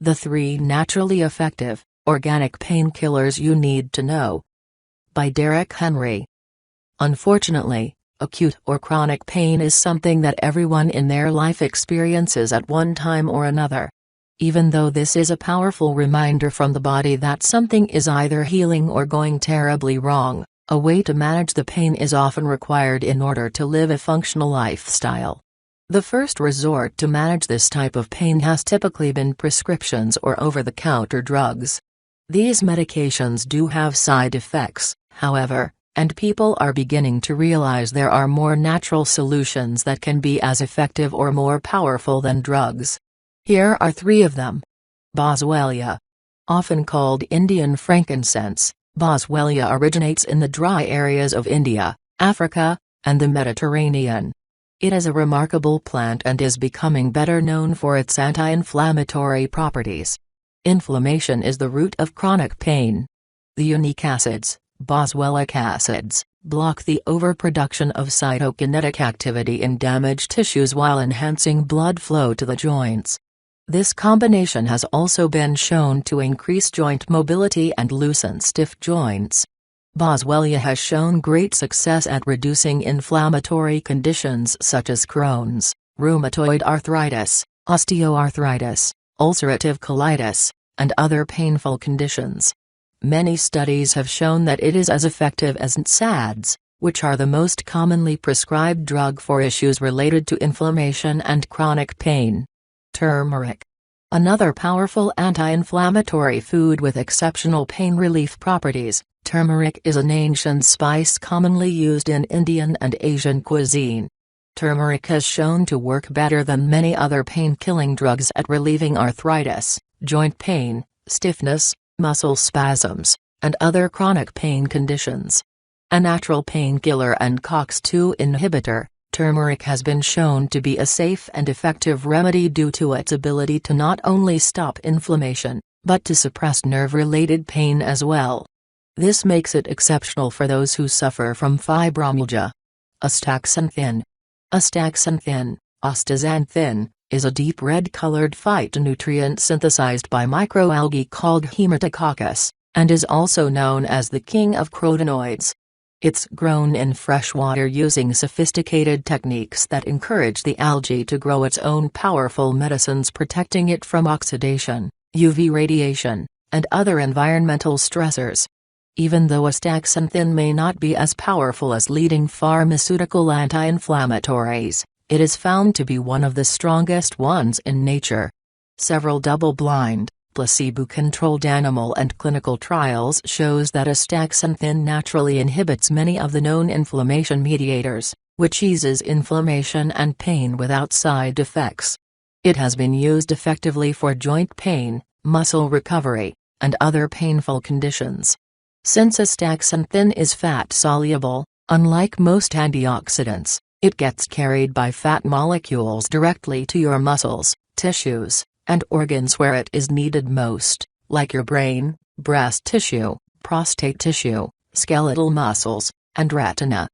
The 3 naturally effective, organic painkillers you need to know. By Derek Henry. Unfortunately, acute or chronic pain is something that everyone in their life experiences at one time or another. Even though this is a powerful reminder from the body that something is either healing or going terribly wrong, a way to manage the pain is often required in order to live a functional lifestyle. The first resort to manage this type of pain has typically been prescriptions or over-the-counter drugs. These medications do have side effects, however, and people are beginning to realize there are more natural solutions that can be as effective or more powerful than drugs. Here are 3 of them. Boswellia. Often called Indian frankincense, Boswellia originates in the dry areas of India, Africa, and the Mediterranean. It is a remarkable plant and is becoming better known for its anti-inflammatory properties. Inflammation is the root of chronic pain. The unique acids, boswellic acids, block the overproduction of cytokinetic activity in damaged tissues while enhancing blood flow to the joints. This combination has also been shown to increase joint mobility and loosen stiff joints. Boswellia has shown great success at reducing inflammatory conditions such as Crohn's, rheumatoid arthritis, osteoarthritis, ulcerative colitis, and other painful conditions. Many studies have shown that it is as effective as NSAIDs, which are the most commonly prescribed drug for issues related to inflammation and chronic pain. Turmeric. Another powerful anti-inflammatory food with exceptional pain relief properties, turmeric is an ancient spice commonly used in Indian and Asian cuisine. Turmeric has shown to work better than many other pain-killing drugs at relieving arthritis, joint pain, stiffness, muscle spasms, and other chronic pain conditions. A natural painkiller and COX-2 inhibitor, turmeric has been shown to be a safe and effective remedy due to its ability to not only stop inflammation, but to suppress nerve-related pain as well. This makes it exceptional for those who suffer from fibromyalgia. Astaxanthin. Astaxanthin, astaxanthin, is a deep red-colored phytonutrient synthesized by microalgae called Haematococcus, and is also known as the king of carotenoids. It's grown in fresh water using sophisticated techniques that encourage the algae to grow its own powerful medicines, protecting it from oxidation, UV radiation, and other environmental stressors. Even though astaxanthin may not be as powerful as leading pharmaceutical anti-inflammatories, it is found to be one of the strongest ones in nature. Several double-blind, placebo-controlled animal and clinical trials shows that astaxanthin naturally inhibits many of the known inflammation mediators, which eases inflammation and pain without side effects. It has been used effectively for joint pain, muscle recovery, and other painful conditions. Since astaxanthin is fat-soluble, unlike most antioxidants, it gets carried by fat molecules directly to your muscles, tissues, and organs where it is needed most, like your brain, breast tissue, prostate tissue, skeletal muscles, and retina.